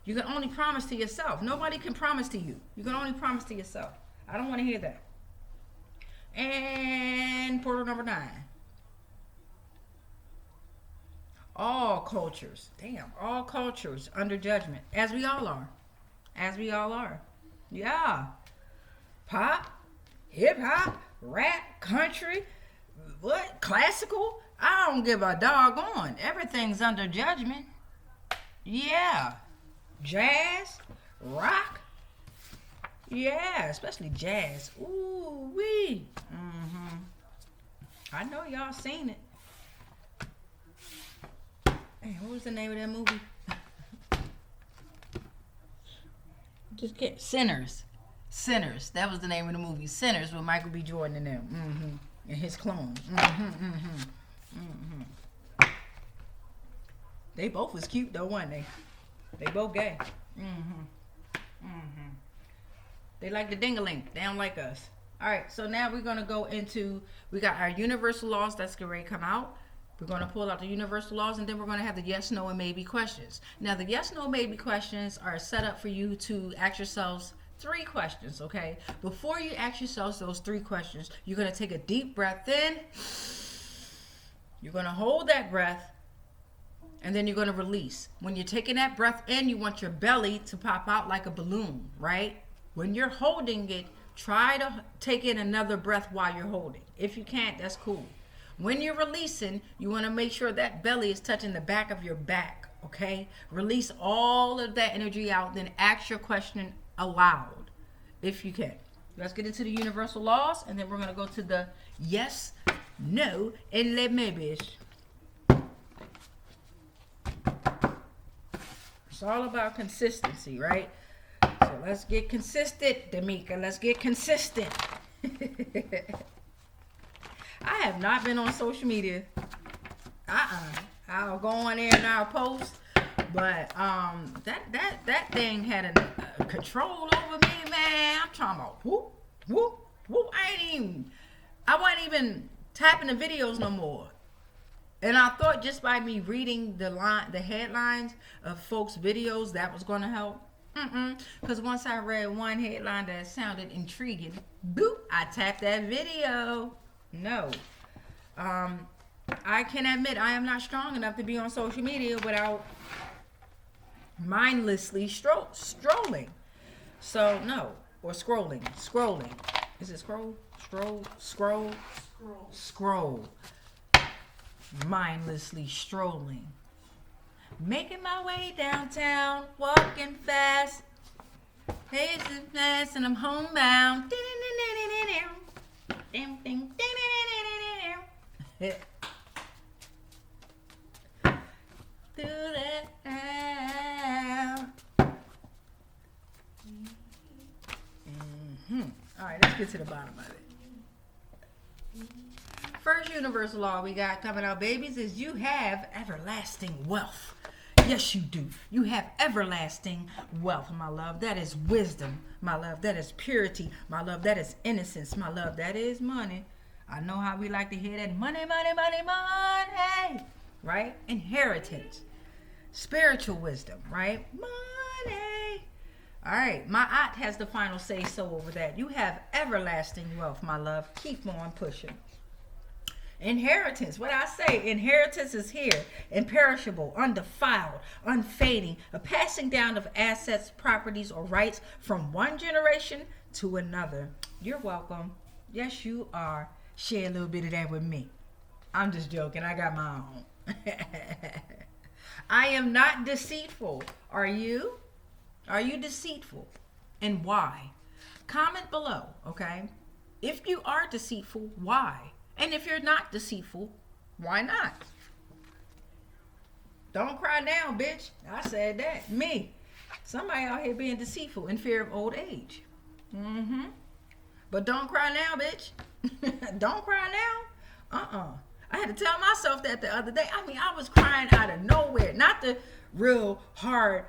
You can only promise to yourself. Nobody can promise to you. You can only promise to yourself. I don't want to hear that. And portal number 9. All cultures. Damn. All cultures under judgment. As we all are. As we all are. Yeah. Pop. Hip hop. Rap. Country. What? Classical. I don't give a doggone. Everything's under judgment. Yeah. Jazz. Rock. Yeah. Especially jazz. Ooh wee. I know y'all seen it. Hey, what was the name of that movie? Just get Sinners. Sinners. That was the name of the movie. Sinners with Michael B. Jordan and them. And his clone. They both was cute though, weren't they? They both gay. They like the ding-a-ling. They don't like us. Alright, so now we're going to go into, we got our universal laws that's going to come out. We're going to pull out the universal laws, and then we're going to have the yes, no, and maybe questions. Now, the yes, no, maybe questions are set up for you to ask yourselves 3 questions, okay? Before you ask yourselves those 3 questions, you're going to take a deep breath in. You're going to hold that breath, and then you're going to release. When you're taking that breath in, you want your belly to pop out like a balloon, right? When you're holding it, try to take in another breath while you're holding. If you can't, that's cool. When you're releasing, you want to make sure that belly is touching the back of your back, okay? Release all of that energy out, then ask your question aloud, if you can. Let's get into the universal laws, and then we're going to go to the yes, no, and let maybe. It's all about consistency, right? So let's get consistent, Damika. Let's get consistent. I have not been on social media. I'll go on there and I'll post. But that thing had a control over me, man. I'm talking about whoop, whoop, whoop. I wasn't even tapping the videos no more. And I thought just by me reading the headlines of folks' videos, that was going to help. Because once I read one headline that sounded intriguing, boop, I tapped that video. No. I can admit I am not strong enough to be on social media without mindlessly strolling. So, no. Or scrolling. Is it scroll? Scroll. Mindlessly strolling. Making my way downtown, walking fast, pacing fast, and I'm homebound. Through that town. All right, let's get to the bottom of it. First universal law we got coming out, babies, is you have everlasting wealth. Yes, you do. You have everlasting wealth, my love. That is wisdom, my love. That is purity, my love. That is innocence, my love. That is money. I know how we like to hear that. Money. Right? Inheritance. Spiritual wisdom, right? Money. All right. My aunt has the final say so over that. You have everlasting wealth, my love. Keep on pushing. Inheritance, what I say, inheritance is here, imperishable, undefiled, unfading, a passing down of assets, properties, or rights from one generation to another. You're welcome. Yes, you are. Share a little bit of that with me. I'm just joking. I got my own. I am not deceitful. Are you? Are you deceitful? And why? Comment below, okay? If you are deceitful, why? And if you're not deceitful, why not? Don't cry now, bitch. I said that. Me. Somebody out here being deceitful in fear of old age. But don't cry now, bitch. Don't cry now. I had to tell myself that the other day. I mean, I was crying out of nowhere. Not the real hard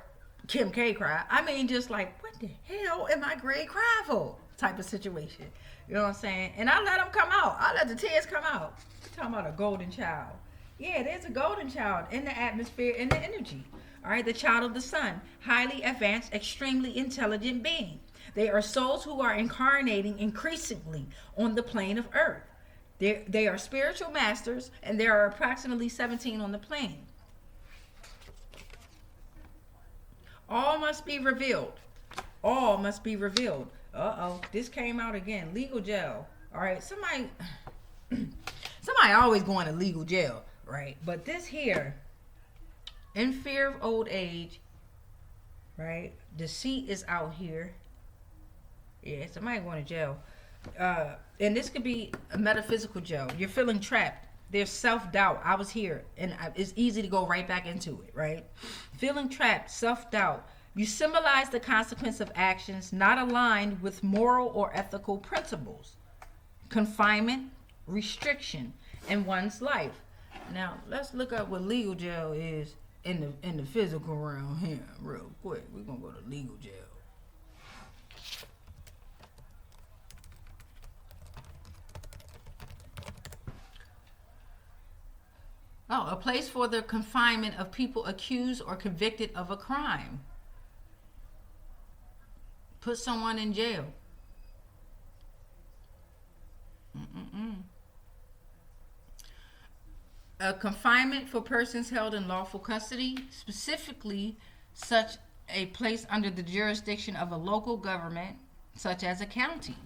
Kim K cry. I mean, just like, what the hell am I grade cry for? Type of situation. You know what I'm saying? And I let them come out. I let the tears come out. I'm talking about a golden child. Yeah, there's a golden child in the atmosphere, in the energy. All right, the child of the sun. Highly advanced, extremely intelligent being. They are souls who are incarnating increasingly on the plane of earth. They are spiritual masters, and there are approximately 17 on the plane. All must be revealed. All must be revealed. This came out again. Legal jail. All right, somebody always going to legal jail, right? But this here, in fear of old age, right? Deceit is out here. Yeah, somebody going to jail. And this could be a metaphysical jail. You're feeling trapped. There's self-doubt. I was here, and it's easy to go right back into it, right? Feeling trapped, self-doubt. You symbolize the consequence of actions not aligned with moral or ethical principles, confinement, restriction in one's life. Now, let's look up what legal jail is in the physical realm here real quick. We're going to go to legal jail. Oh, a place for the confinement of people accused or convicted of a crime. Put someone in jail. A confinement for persons held in lawful custody, specifically such a place under the jurisdiction of a local government, such as a county.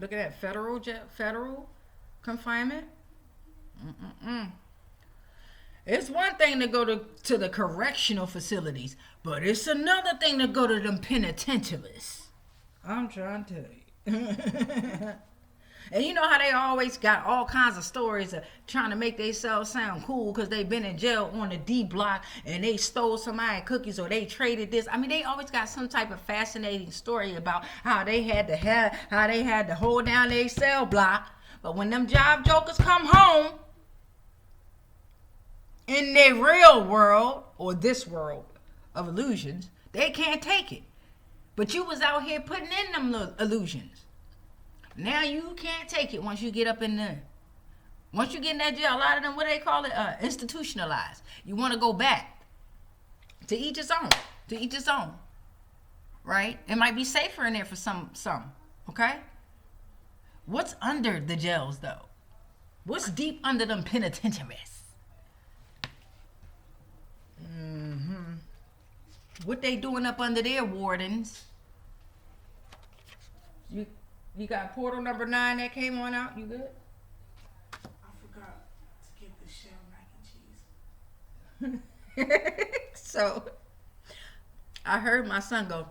Look at that, federal confinement. It's one thing to go to the correctional facilities, but it's another thing to go to them penitentiaries. I'm trying to tell you. And you know how they always got all kinds of stories of trying to make themselves sound cool because they've been in jail on the D block and they stole somebody's cookies or they traded this. I mean, they always got some type of fascinating story about how they had to hold down their cell block. But when them job jokers come home, in their real world, or this world of illusions, they can't take it. But you was out here putting in them little illusions. Now you can't take it once you get up in there. Once you get in that jail, a lot of them, what do they call it? Institutionalized. You want to go back. To each his own. To each his own. Right? It might be safer in there for some. Okay? What's under the jails, though? What's deep under them penitentiaries? What they doing up under their wardens? You got portal number 9 that came on out? You good? I forgot to get the shell mac and cheese. So I heard my son go,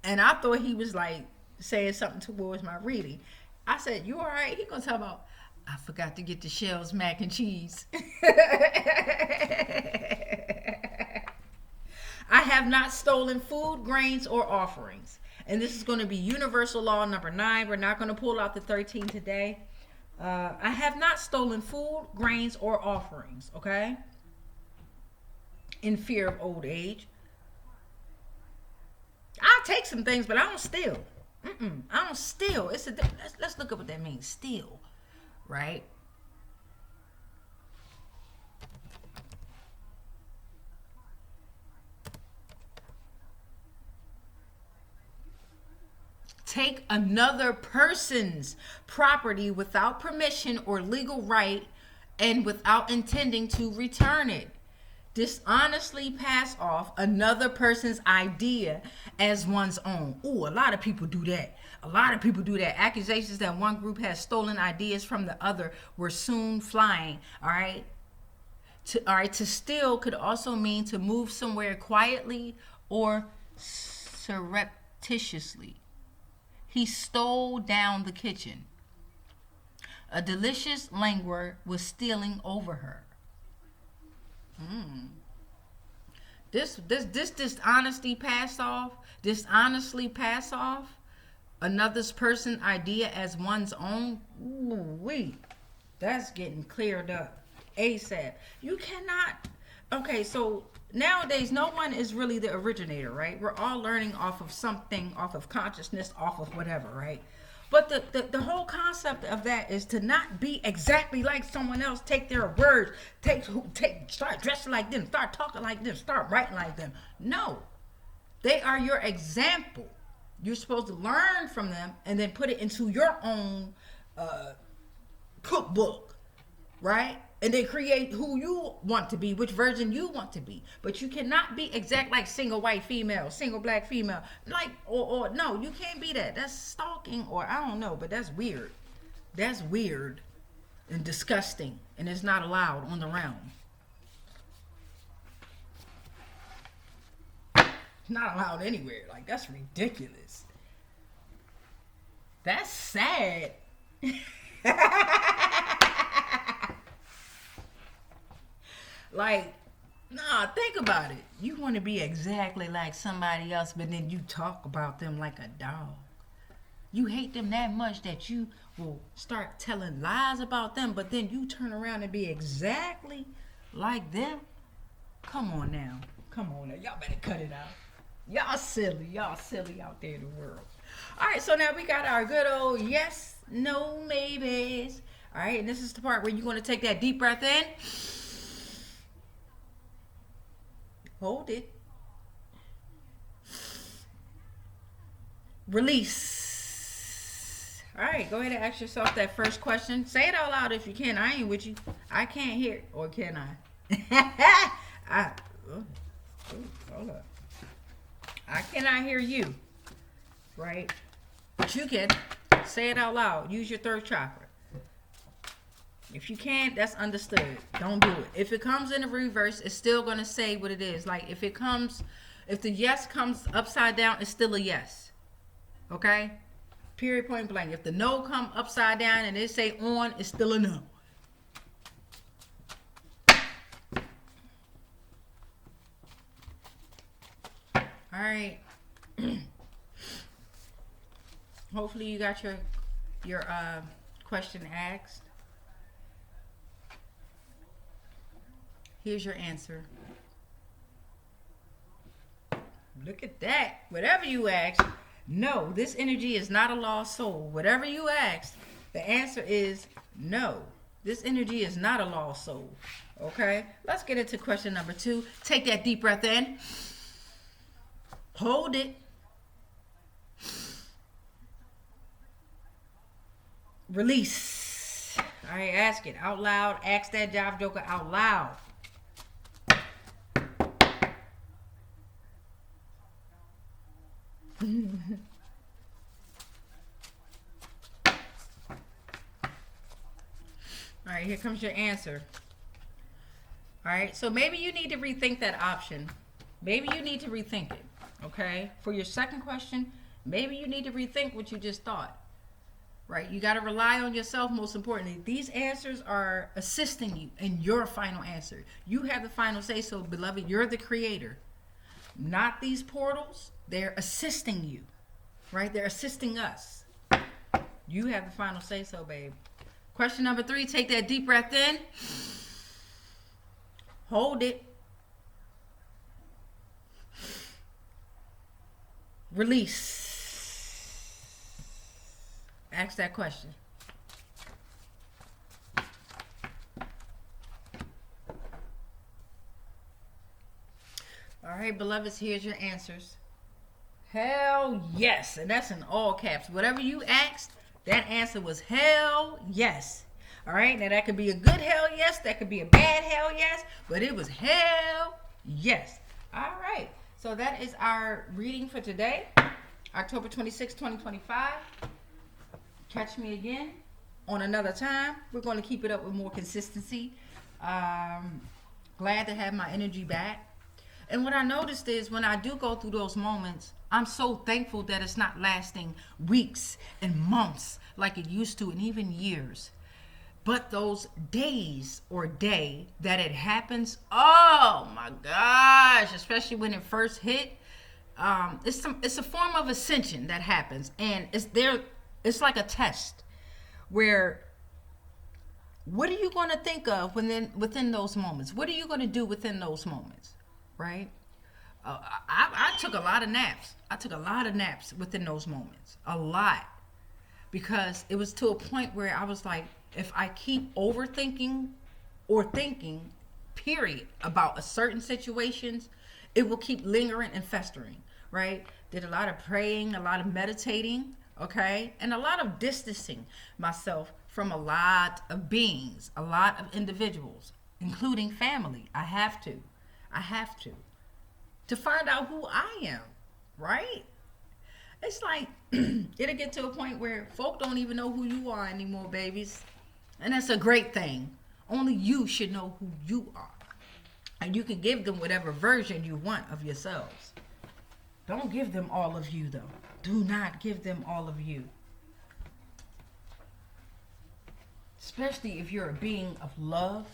and I thought he was like saying something towards my reading. I said, "You all right?" He gonna talk about, "I forgot to get the shells mac and cheese." I have not stolen food, grains, or offerings. And this is going to be universal law number 9. We're not going to pull out the 13 today. I have not stolen food, grains, or offerings, okay? In fear of old age. I'll take some things, but I don't steal. I don't steal. Let's look up what that means. Steal, right? Take another person's property without permission or legal right and without intending to return it. Dishonestly pass off another person's idea as one's own. Ooh, a lot of people do that. Accusations that one group has stolen ideas from the other were soon flying. All right. To steal could also mean to move somewhere quietly or surreptitiously. He stole down the kitchen. A delicious languor was stealing over her. This dishonestly pass off another person's idea as one's own. Ooh, that's getting cleared up ASAP. You cannot. Okay, so nowadays no one is really the originator, right? We're all learning off of something, off of consciousness, off of whatever, right? But the whole concept of that is to not be exactly like someone else. Take their words, start dressing like them, start talking like them, start writing like them. No, they are your example. You're supposed to learn from them and then put it into your own cookbook, right? And then create who you want to be, which version you want to be. But you cannot be exact like single white female, single black female. Like, or no, you can't be that. That's stalking, or I don't know, but that's weird. That's weird and disgusting. And it's not allowed on the realm. It's not allowed anywhere. Like, that's ridiculous. That's sad. Like, nah, think about it. You want to be exactly like somebody else, but then you talk about them like a dog. You hate them that much that you will start telling lies about them, but then you turn around and be exactly like them. Come on now. Y'all better cut it out. Y'all silly out there in the world. All right, so now we got our good old yes, no, maybes. All right, and this is the part where you're going to take that deep breath in. Hold it. Release. All right, go ahead and ask yourself that first question. Say it out loud if you can. I ain't with you. I can't hear it. Or can I? Hold up. I cannot hear you. Right? But you can. Say it out loud. Use your third chakra. If you can't, that's understood. Don't do it. If it comes in the reverse, it's still going to say what it is. Like, if the yes comes upside down, it's still a yes. Okay? Period, point blank. If the no come upside down and it say on, it's still a no. All right. Hopefully you got your question asked. Here's your answer. Look at that. Whatever you ask, no, this energy is not a lost soul. Whatever you ask, the answer is no. This energy is not a lost soul. Okay, let's get into question number 2. Take that deep breath in. Hold it. Release. All right, ask it out loud. Ask that job joker out loud. All right, here comes your answer. All right, so maybe you need to rethink that option. Maybe you need to rethink it, okay? For your second question, maybe you need to rethink what you just thought, right? You got to rely on yourself, most importantly. These answers are assisting you in your final answer. You have the final say-so, beloved. You're the creator. Not these portals. They're assisting you, right? They're assisting us. You have the final say-so, babe. Question number 3, take that deep breath in. Hold it. Release. Ask that question. All right, beloveds, here's your answers. Hell yes. And that's in all caps. Whatever you asked, that answer was hell yes. All right, now that could be a good hell yes, that could be a bad hell yes, but it was hell yes. All right, so that is our reading for today, October 26, 2025. Catch me again on another time. We're going to keep it up with more consistency. Glad to have my energy back. And what I noticed is when I do go through those moments, I'm so thankful that it's not lasting weeks and months like it used to, and even years. But those days or day that it happens, oh my gosh, especially when it first hit, it's a form of ascension that happens. And it's like a test where what are you going to think of within those moments? What are you going to do within those moments, right? I took a lot of naps. I took a lot of naps within those moments, a lot. Because it was to a point where I was like, if I keep overthinking or thinking, period, about a certain situations, it will keep lingering and festering, right? Did a lot of praying, a lot of meditating, okay? And a lot of distancing myself from a lot of beings, a lot of individuals, including family. I have to find out who I am, right? It's like, it'll get to a point where folk don't even know who you are anymore, babies. And that's a great thing. Only you should know who you are. And you can give them whatever version you want of yourselves. Don't give them all of you, though. Do not give them all of you. Especially if you're a being of love,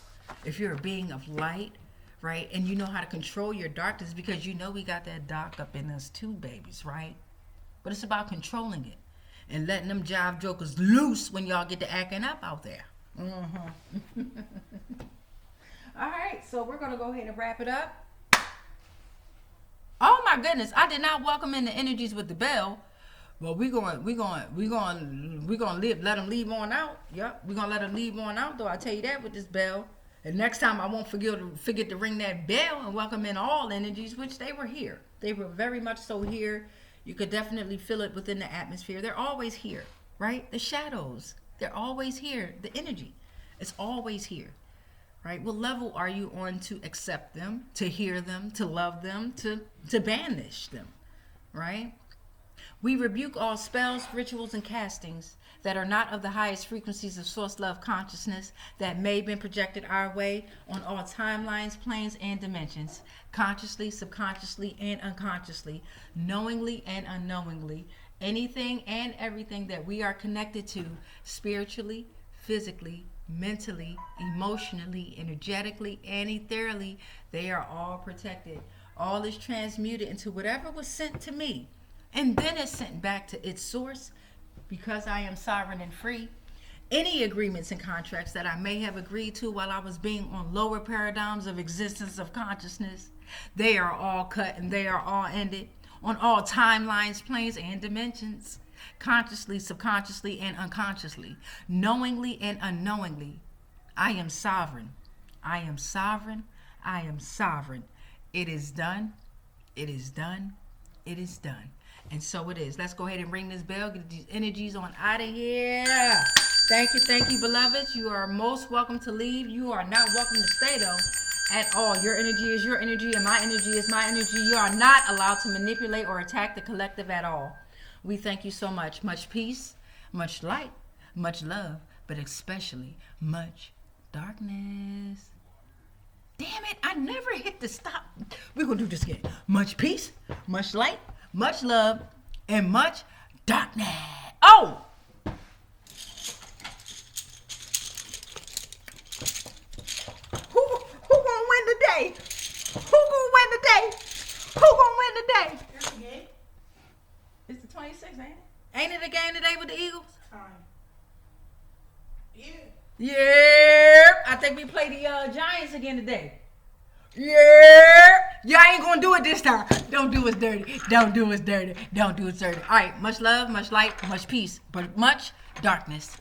if you're a being of light, right? And you know how to control your darkness, because you know we got that dark up in us too, babies, right? But it's about controlling it and letting them jive jokers loose when y'all get to acting up out there. Mm-hmm. All right, so we're gonna go ahead and wrap it up. Oh my goodness, I did not welcome in the energies with the bell. Well, we're gonna let them leave on out. Yep, we're gonna let them leave on out, though. I tell you that with this bell. And next time I won't forget to ring that bell and welcome in all energies, which they were here. They were very much so here. You could definitely feel it within the atmosphere. They're always here, right? The shadows, they're always here. The energy, it's always here, right? What level are you on to accept them, to hear them, to love them, to banish them, right? We rebuke all spells, rituals, and castings that are not of the highest frequencies of source love consciousness that may have been projected our way on all timelines, planes, and dimensions, consciously, subconsciously, and unconsciously, knowingly and unknowingly. Anything and everything that we are connected to spiritually, physically, mentally, emotionally, energetically, and ethereally, they are all protected. All is transmuted into whatever was sent to me, and then it's sent back to its source, because I am sovereign and free. Any agreements and contracts that I may have agreed to while I was being on lower paradigms of existence of consciousness, they are all cut and they are all ended on all timelines, planes, and dimensions, consciously, subconsciously, and unconsciously, knowingly and unknowingly. I am sovereign. I am sovereign. I am sovereign. It is done. It is done. It is done. And so it is. Let's go ahead and ring this bell. Get these energies on out of here. Thank you, beloveds. You are most welcome to leave. You are not welcome to stay, though, at all. Your energy is your energy, and my energy is my energy. You are not allowed to manipulate or attack the collective at all. We thank you so much. Much peace, much light, much love, but especially much darkness. Damn it, I never hit the stop. We're going to do this again. Much peace, much light, much love, and much darkness. Oh! Who gonna win today? Who gonna win today? Who gonna win today? That's a game. It's the 26th, ain't it? Ain't it a game today with the Eagles? Time. Yeah. Yeah. I think we play the Giants again today. Yeah. Y'all ain't gonna do it this time. Don't do us dirty. Don't do us dirty. Don't do us dirty. All right. Much love, much light, much peace, but much darkness.